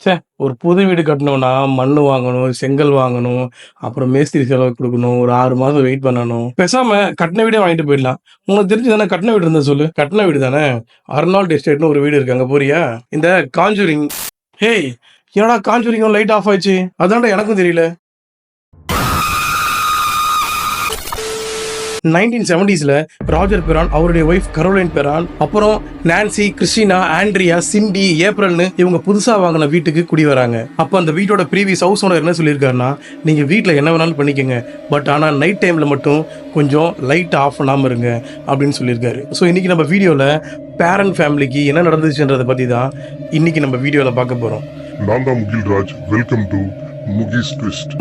ச்சே! ஒரு புது வீடு கட்டணும்னா, மண்ணு வாங்கணும், செங்கல் வாங்கணும், அப்புறம் மேஸ்திரி செலவு குடுக்கணும், ஒரு 6 மாசம் வெயிட் பண்ணணும். பேசாம கட்டுன வீடே வாங்கிட்டு போயிடலாம். உனக்கு தெரிஞ்சு தானே கட்டுன வீடு இருந்தா சொல்லு. கட்டுன வீடு தானே. அர்னால்ட் எஸ்டேட்ன்னு ஒரு வீடு இருக்கு. அங்க போறியா? இந்த காஞ்சூரிங் ஹேய்! என்னடா காஞ்சூரிங்கும் லைட் ஆஃப் ஆயிடுச்சு? அதான்டா எனக்கும் தெரியல. 1970ஸ்ல ராஜர் பெரான், அவருடைய ஒய்ஃப் கரோலைன் பெரான், அப்புறம் நான்சி, கிறிஸ்டினா, ஆண்ட்ரியா, சிண்டி, ஏப்ரல்னு இவங்க புதுசா வாங்கின வீட்டுக்கு குடி வராங்க. அப்ப அந்த வீட்டோட ப்ரீவியஸ் ஹவுஸ் ஓனர் என்ன சொல்லியிருக்காருன்னா, நீங்க வீட்ல என்ன வேணாலும் பண்ணிக்கங்க, பட் ஆனா நைட் டைம்ல மட்டும் கொஞ்சம் லைட் ஆஃப் பண்ணாம இருங்க அப்படின்னு சொல்லியிருக்காரு. ஸோ இன்னைக்கு நம்ம வீடியோல பேரண்ட் ஃபேமிலிக்கு என்ன நடந்துச்சுன்றதை பத்தி தான் இன்னைக்கு நம்ம வீடியோல பார்க்க போறோம். நான் தான் Mugil Raj. Welcome to Mugil's twist.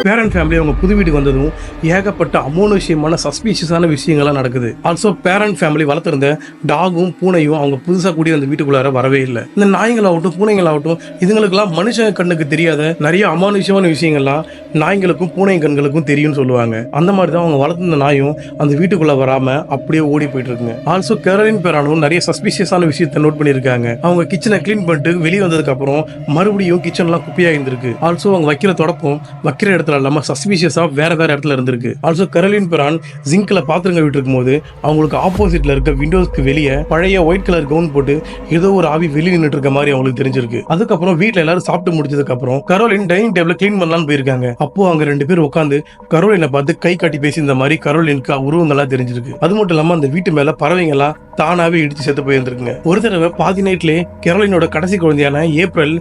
Parent family அவங்க புது வீட்டுக்கு வந்ததும் ஏகப்பட்ட அமோனுஷியமான சஸ்பீஷியஸான விஷயங்கள்லாம் நடக்குது. ஆல்சோ பேரண்ட் ஃபேமிலி வளர்த்திருந்த டாகும் பூனையும் அவங்க புதுசாக கூடி அந்த வீட்டுக்குள்ளார வரவே இல்லை. இந்த நாய்களாகட்டும் பூனைகளாகட்டும் இதுங்களுக்கெல்லாம் மனுஷ கண்ணுக்கு தெரியாத நிறைய அமானுஷியமான விஷயங்கள்லாம் நாய்களுக்கும் பூனை கண்களுக்கும் தெரியும்னு சொல்லுவாங்க. அந்த மாதிரி தான் அவங்க வளர்த்திருந்த நாயும் அந்த வீட்டுக்குள்ள வராம அப்படியே ஓடி போயிட்டு இருக்குங்க. ஆல்சோ கரோலின் பெரானும் நிறைய சஸ்பீஷியஸான விஷயத்தை நோட் பண்ணியிருக்காங்க. அவங்க கிச்சனை கிளீன் பண்ணிட்டு வெளியே வந்ததுக்கு அப்புறம் மறுபடியும் கிச்சன்லாம் குப்பையா இருந்திருக்கு. ஆல்சோ அவங்க வைக்கிற தொடப்பம் வைக்கிற இடத்துல இல்லாம சஸ்பீஷியஸா வேற இடத்துல இருந்திருக்கு. ஆல்சோ கரோலின் பெரான் ஜிங்க்ல பாத்திரங்கள் விட்டு இருக்கும் போது அவங்களுக்கு ஆப்போசிட்ல இருக்க விண்டோஸ்க்கு வெளியே பழைய ஒயிட் கலர் கவுன் போட்டு ஏதோ ஒரு ஆவி வெளியே நின்று இருக்க மாதிரி அவங்களுக்கு தெரிஞ்சிருக்கு. அதுக்கப்புறம் வீட்டுல எல்லாரும் சாப்பிட்டு முடிச்சதுக்கு அப்புறம் கரோலின் டைனிங் டேபிள் கிளீன் பண்ணலாம்னு போயிருக்காங்க. அப்போ அங்க 2 பேர் உட்காந்து கரோலினை பார்த்து கை காட்டி பேசி இந்த மாதிரி கரோலினுக்கு உருவங்கள்லாம் தெரிஞ்சிருக்கு. அது மட்டும் இல்லாம அந்த வீட்டு மேல பறவைங்க எல்லாம் தானாவே இடிச்சு செத்து போயிருந்திருக்குங்க. ஒரு தடவை பாதி நைட்லயே கரோலினோட கடைசி குழந்தையான ஏப்ரல்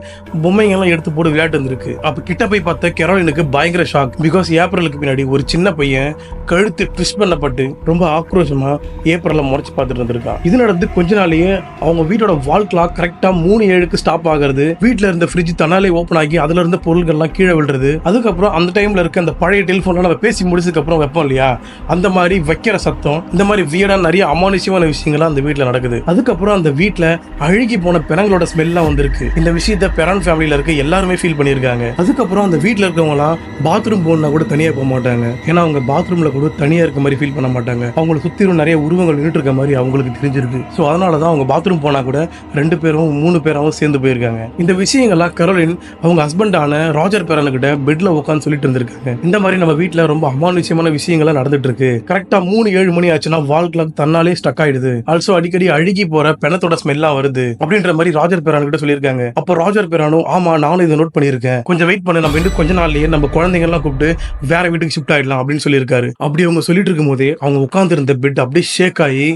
பொம்மைங்க எல்லாம் எடுத்து போட்டு விளையாட்டு இருந்திருக்கு. அப்ப கிட்ட போய் பார்த்த கரோலினுக்கு பயங்கர ஷாக். பிகாஸ் ஏப்ரலுக்கு பின்னாடி ஒரு சின்ன பையன் கழுத்து ட்விஸ்ட் பண்ணப்பட்டு ரொம்ப ஆக்ரோஷமா ஏப்ரலை முறைச்சு பார்த்துட்டு இருந்திருக்கான். இது நடந்து கொஞ்ச நாளையே அவங்க வீட்டோட வால் கிளாக் கரெக்டா 3:07க்கு ஸ்டாப் ஆகிறது. வீட்டுல இருந்த ஃப்ரிட்ஜ் தன்னாலே ஓபன் ஆகி அதுல இருந்த பொருள்கள்லாம் கீழே விழுறது. அதுக்கப்புறம் அந்த டைம்ல இருக்க அந்த பழைய டெலிஃபோன்ல நம்ம பேசி முடிச்சதுக்கு அப்புறம் வைப்போம் இல்லையா, அந்த மாதிரி வைக்கிற சத்தம், இந்த மாதிரி வியடா நிறைய அமானுஷியமான விஷயங்கள்லாம் அந்த வீட்டுல நடக்குது. அதுக்கப்புறம் அந்த வீட்டுல அழுகி போன பிணங்களோட ஸ்மெல்லாம் வந்திருக்கு. இந்த விஷயத்த பெரான் ஃபேமிலியில இருக்க எல்லாருமே ஃபீல் பண்ணியிருக்காங்க. அதுக்கப்புறம் அந்த வீட்டுல இருக்கவங்க எல்லாம் பாத்ரூம் போனா கூட தனியா போக மாட்டாங்க. ஏன்னா அவங்க பாத்ரூம்ல கூட தனியா இருக்க மாதிரி ஃபீல் பண்ண மாட்டாங்க. அவங்களை சுத்திரும் நிறைய உருவங்கள் நின்றுட்டு இருக்க மாதிரி அவங்களுக்கு தெரிஞ்சிருக்கு. ஸோ அதனாலதான் அவங்க பாத்ரூம் போனா கூட 2 பேரும் 3 பேராவும் சேர்ந்து போயிருக்காங்க. இந்த விஷயங்கள்லாம் கரோலின் அவங்க ஹஸ்பண்டான ராஜர் பெரான் கிட்ட பெட்ல உட்காந்து சொல்லிட்டு இருந்திருக்காங்க. இந்த மாதிரி நம்ம வீட்டுல ரொம்ப அமானுஷியமான விஷயங்கள்லாம் நடந்துட்டு இருக்கு. கரெக்டா 3-7 மணி ஆச்சுன்னா வால் கிளாக் தன்னாலே ஸ்டக் ஆயிடுது. ஆல்சோ அடிக்கடி அழுகி போற பெணத்தோட ஸ்மெல்லாம் வருது அப்படின்ற மாதிரி ராஜர் பெரான் கிட்ட சொல்லியிருக்காங்க. அப்போ ராஜர் பெரானும் ஆமா நானும் இதை நோட் பண்ணியிருக்கேன், கொஞ்சம் வெயிட் பண்ணு, நம்ம இன்னும் கொஞ்ச நாள்லயே நம்ம குழந்தைங்க எல்லாம் கூப்பிட்டு வேற வீட்டுக்கு ஷிஃப்ட் ஆயிடலாம் அப்படின்னு சொல்லியிருக்காரு. அப்படி அவங்க சொல்லிட்டு இருக்கும் போதே அவங்க உட்கார்ந்து இருந்த பெட் அப்படியே ஷேக் ஆகி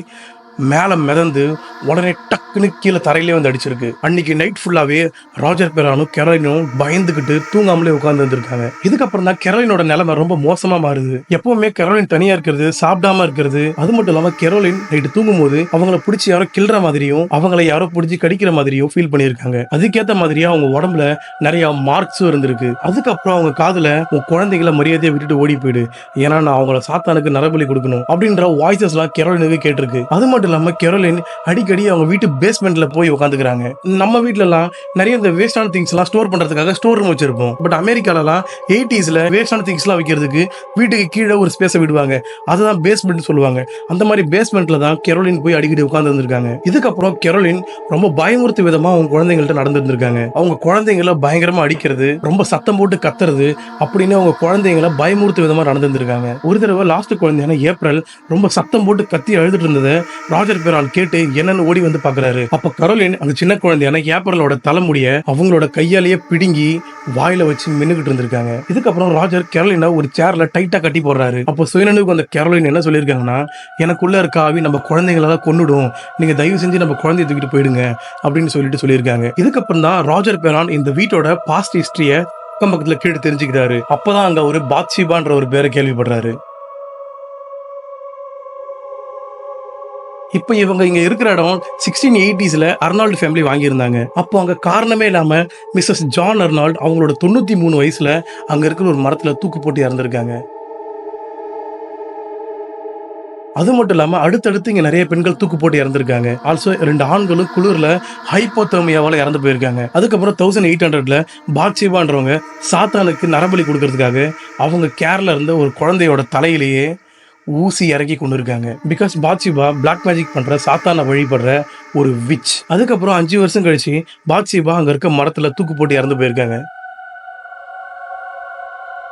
மேல மிதந்து உடனே டக்குன்னு கீழே தரையிலே வந்து அடிச்சிருக்கு. அன்னைக்கு நைட் ஃபுல்லாவே ராஜர் பெரானும் கரோலினும் பயந்துகிட்டு தூங்காமலே உட்கார்ந்து இருந்திருக்காங்க. இதுக்கப்புறம் தான் கரோலினோட நிலைமை ரொம்ப மோசமா மாறுது. எப்பவுமே கரோலின் தனியா இருக்கிறது, சாப்பிடாம இருக்கிறது, அது மட்டும் இல்லாம கரோலின் நைட்டு தூங்கும் போது அவங்களை பிடிச்சி யாரோ கிள்ற மாதிரியும் அவங்களை யாரோ பிடிச்சி கடிக்கிற மாதிரியும் ஃபீல் பண்ணியிருக்காங்க. அதுக்கேற்ற மாதிரியா அவங்க உடம்புல நிறைய மார்க்ஸும் இருந்திருக்கு. அதுக்கப்புறம் அவங்க காதுல உன் குழந்தைகளை மரியாதையை விட்டுட்டு ஓடி போயிடு, ஏன்னா நான் அவங்கள சாத்தானுக்கு நரபலி கொடுக்கணும் அப்படின்ற வாய்ஸஸ் எல்லாம் கரோலினுக்கு கேட்டிருக்கு. அது மட்டும் இல்லாம கரோலின் அடிக்கடி அவங்க வீட்டு பேஸ்மெண்ட்ல போய் உட்காந்துக்கிறாங்க. நம்ம வீட்ல எல்லாம் நிறைய இந்த வேஸ்டான திங்ஸ் எல்லாம் ஸ்டோர் பண்றதுக்காக ஸ்டோர் ரூம் வச்சிருப்போம். பட் அமெரிக்கால எல்லாம் 80ஸ்ல வேஸ்டான திங்ஸ் எல்லாம் வைக்கிறதுக்கு வீட்டுக்கு கீழே ஒரு ஸ்பேஸை விடுவாங்க. அதுதான் பேஸ்மெண்ட் சொல்லுவாங்க. அந்த மாதிரி பேஸ்மெண்ட்ல தான் கரோலின் போய் அடிக்கடி உட்கார்ந்து இருந்திருக்காங்க. இதுக்கப்புறம் கரோலின் ரொம்ப பயமுறுத்து விதமா அவங்க குழந்தைங்கள்ட்ட நடந்து இருந்திருக்காங்க. அவங்க குழந்தைங்களை பயங்கரமா அடிக்கிறது, ரொம்ப சத்தம் போட்டு கத்துறது அப்படின்னு அவங்க குழந்தைங்களை பயமுறுத்து விதமா நடந்து இருந்திருக்காங்க. ஒரு தடவை லாஸ்ட் குழந்தையான ஏப்ரல் ரொம்ப சத்தம் போட்டு கத்தி அழுதுட்டு இருந்ததை ராஜர் பெரான் கேட்டு என்னன்னு ஓடி வந்து பாக்குறாரு. அப்ப கரோலின் அந்த சின்ன குழந்தையான ஏப்ரலோட தலைமுடிய அவங்களோட கையாலேயே பிடுங்கி வாயில வச்சு மின்னுகிட்டு இருந்திருக்காங்க. இதுக்கப்புறம் ராஜர் கரோலினை ஒரு சேர்ல டைட்டா கட்டி போடுறாரு. அப்போ சுயநனுக்கு அந்த கரோலின் என்ன சொல்லியிருக்காங்கன்னா, எனக்குள்ள இருக்க ஆவி நம்ம குழந்தைங்களெல்லாம் கொன்னுடும், நீங்க தயவு செஞ்சு நம்ம குழந்தைய தூக்கிட்டு போயிடுங்க அப்படின்னு சொல்லியிருக்காங்க. இதுக்கப்புறம் தான் ராஜர் பெரான் இந்த வீட்டோட பாஸ்ட் ஹிஸ்டரிய அக்கம் பக்கத்துல கேட்டு தெரிஞ்சுக்கிறாரு. அப்பதான் அங்க ஒரு பாத்ஷீபான்ற ஒரு பேரை கேள்விப்படுறாரு. இப்போ இவங்க இங்க இருக்கிற இடம் 1680ஸ்ல அர்னால்டு ஃபேமிலி வாங்கியிருந்தாங்க. அப்போ அங்க காரணமே இல்லாம மிஸ்ஸஸ் ஜான் அர்னால்ட் அவங்களோட 93 வயசுல அங்க இருக்கிற ஒரு மரத்துல தூக்கு போட்டு இறந்திருக்காங்க. அது மட்டும் இல்லாம அடுத்தடுத்து இங்க நிறைய பெண்கள் தூக்கு போட்டு இறந்திருக்காங்க. ஆல்சோ 2 ஆண்களும் குளிர்ல ஹைப்போதெர்மியாவால இறந்து போயிருக்காங்க. அதுக்கப்புறம் 1800ல பாத்ஷேபான்றவங்க சாத்தானுக்கு நரபலி கொடுக்கறதுக்காக அவங்க கேர்ல இருந்த ஒரு குழந்தையோட தலையிலேயே ஊசி இறக்கி கொண்டு இருக்காங்க. பிகாஸ் பாத்ஷேபா பிளாக் மேஜிக் பண்ற சாத்தானை வழிபடுற ஒரு விச். அதுக்கப்புறம் 5 வருஷம் கழிச்சு பாத்ஷேபா அங்க இருக்க மரத்துல தூக்கு போட்டு இறந்து போயிருக்காங்க.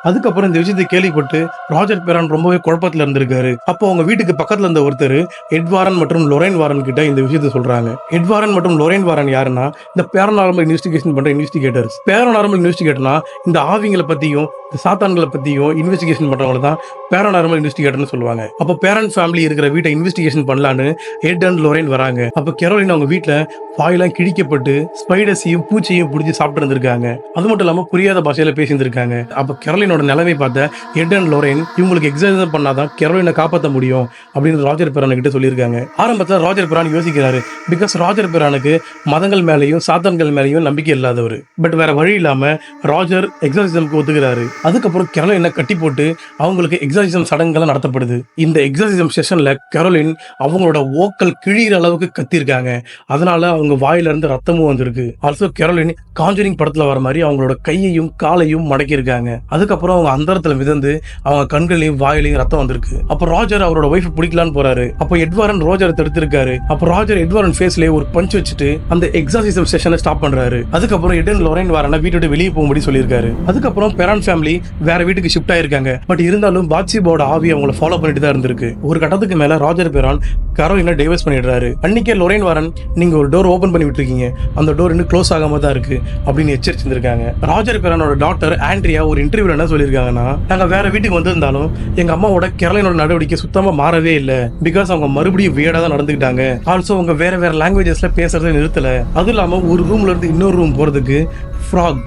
அதுக்கப்புறம் இந்த விஷயத்தை கேள்விப்பட்டு ராஜர் பெரான் ரொம்பவே குழப்பத்துல இருந்திருக்காரு. அப்போ அவங்க வீட்டுக்கு பக்கத்துல இருந்த ஒருத்தர் எட்வாரன் மற்றும் லொரைன் வாரன் கிட்ட இந்த விஷயத்தை சொல்றாங்க. எட்வாரன் மற்றும் லொரைன் வாரன் யாருன்னா இந்த பேரநார்மல் இன்வெஸ்டிகேஷன் பண்ற இன்வெஸ்டிகேட்டர்ஸ். பேரநார்மல் இன்வெஸ்டிகேட்டர்னா இந்த ஆவிங்களை பத்தியும் இந்த சாத்தான்களை பத்தியும் இன்வெஸ்டிகேஷன் பண்றவங்க தான் பேரநார்மல் இன்வெஸ்டிகேட்டர்னு சொல்லுவாங்க. அப்போ பேரன் ஃபேமிலி இருக்கிற வீட்டை இன்வெஸ்டிகேஷன் பண்ணலான்னு எட் அண்ட் லொரைன் வராங்க. அப்போ கெரோலின் அவங்க வீட்டுல வாயெல்லாம் கிழிக்கப்பட்டு ஸ்பைடர்ஸையும் பூச்சியையும் பிடிச்சி சாப்பிட்டு இருந்திருக்காங்க. அது மட்டும் இல்லாம புரியாத பாஷையில பேசி இருந்திருக்காங்க. அப்போ கெரோலினோட நிலைமை பார்த்த எட் அண்ட் லொரைன் இவங்களுக்கு எக்ஸசைஸ் பண்ணாதான் கெரோலினை காப்பாற்ற முடியும் அப்படின்னு ராஜர் பெரான் கிட்ட சொல்லியிருக்காங்க. ஆரம்பத்தில் ராஜர் பெரான் யோசிக்கிறாரு. பிகாஸ் ராஜர் பெரானுக்கு மதங்கள் மேலேயும் சாத்தான்கள் மேலேயும் நம்பிக்கை இல்லாதவர். பட் வேற வழி இல்லாம ராஜர் எக்ஸாசிசம்க்கு ஒத்துக்கிறாரு. அதுக்கப்புறம் கெரோலினை கட்டி போட்டு அவங்களுக்கு எக்ஸாசிசம் சடங்குகள் நடத்தப்படுது. இந்த எக்ஸாசிசம் செஷன்ல கெரோலின் அவங்களோட ஓக்கல் கிழிகிற அளவுக்கு கத்திருக்காங்க. அதனால அவங்க வாயில இருந்து ரத்தமும் வந்திருக்கு. ஆல்சோ கெரோலின் காஞ்சரிங் படத்துல வர மாதிரி அவங்களோட கையையும் காலையும் மடக்கி இருக்காங்க. அதுக்கப்புறம் அவங்க அந்தரத்துல மிதந்து அவங்க கண்களையும் வாயிலையும் ரத்தம் வந்திருக்கு. அப்ப ராஜர் அவரோட ஒய்ஃப் பிடிக்கலான்னு போறாரு. அப்போ எட்வாரன் ராஜரை தடுத்திருக்காரு. அப்போ ராஜர் எட்வாரன் ஃபேஸ்ல ஒரு பஞ்ச் வச்சுட்டு அந்த எக்ஸாசிசம் செஷனை ஸ்டாப் பண்றாரு. அதுக்கப்புறம் எட் அண்ட் லொரைன் வாரனை வீட்டோட வெளியே போகும்படி சொல்லியிருக்காரு. அதுக்கப்புறம் பெரான் ஃபேமிலி வேற வீட்டுக்கு ஷிஃப்ட் ஆயிருக்காங்க. பட் இருந்தாலும் பாத்ஷேபாவோட ஆவி அவங்கள ஃபாலோ பண்ணிட்டு தான் இருந்திருக்கு. ஒரு கட்டத்துக்கு மேல ராஜர் பெரான் கரோலினை டைவர்ஸ் பண்ணிடுறாரு. அன்னைக்கே லொரைன் வாரன் நீங்க ஒரு டோர் ஓபன் பண்ணி விட்டுருக்கீங்க, அந்த டோர் இன்னும் க்ளோஸ் ஆகாம தான் இருக்கு அப்படின்னு எச்சரிச்சிருக்காங்க. ராஜர் பெரானோட டாட்டர் ஆண்ட்ரியா ஒரு இன்டர்வியூல என்ன சொல்லியிருக்காங்கன்னா, நாங்க வேற வீட்டுக்கு வந்திருந்தாலும் எங்க அம்மாவோட கெரோலினோட நடவடிக்கை சுத்தமா மாறவே இல்லை. பிகாஸ் அவங்க மறுபடியும் வியர்டா தான் நடந்துக்கிட்டாங்க. ஆல்சோ அவங்க வேற வேற லாங்குவேஜஸ்ல பேசுறதை நிறுத்தல. அது இல்லாம ஒரு ரூம்ல இருந்து இன்னொரு ரூம் போறதுக்கு ஃப்ராக்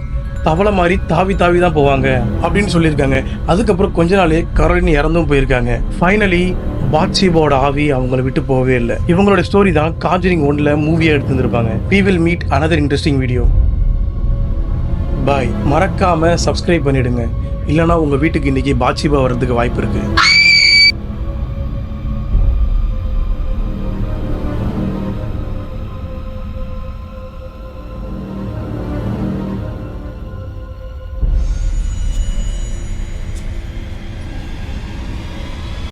தவளை மாதிரி தாவி தாவி தான் போவாங்க அப்படின்னு சொல்லியிருக்காங்க. அதுக்கப்புறம் கொஞ்ச நாளே கரோலின் இறந்தும் போயிருக்காங்க. ஃபைனலி பாத்ஷேபாவோட ஆவி அவங்கள விட்டு போகவே இல்லை. இவங்களோட ஸ்டோரி தான் காஞ்சரிங் 1ல மூவியா எடுத்துருப்பாங்க. We will meet another interesting video. பாய். மறக்காம சப்ஸ்கிரைப் பண்ணிடுங்க. இல்லைனா உங்க வீட்டுக்கு இன்னைக்கு பாத்ஷேபா வர்றதுக்கு வாய்ப்பு இருக்கு.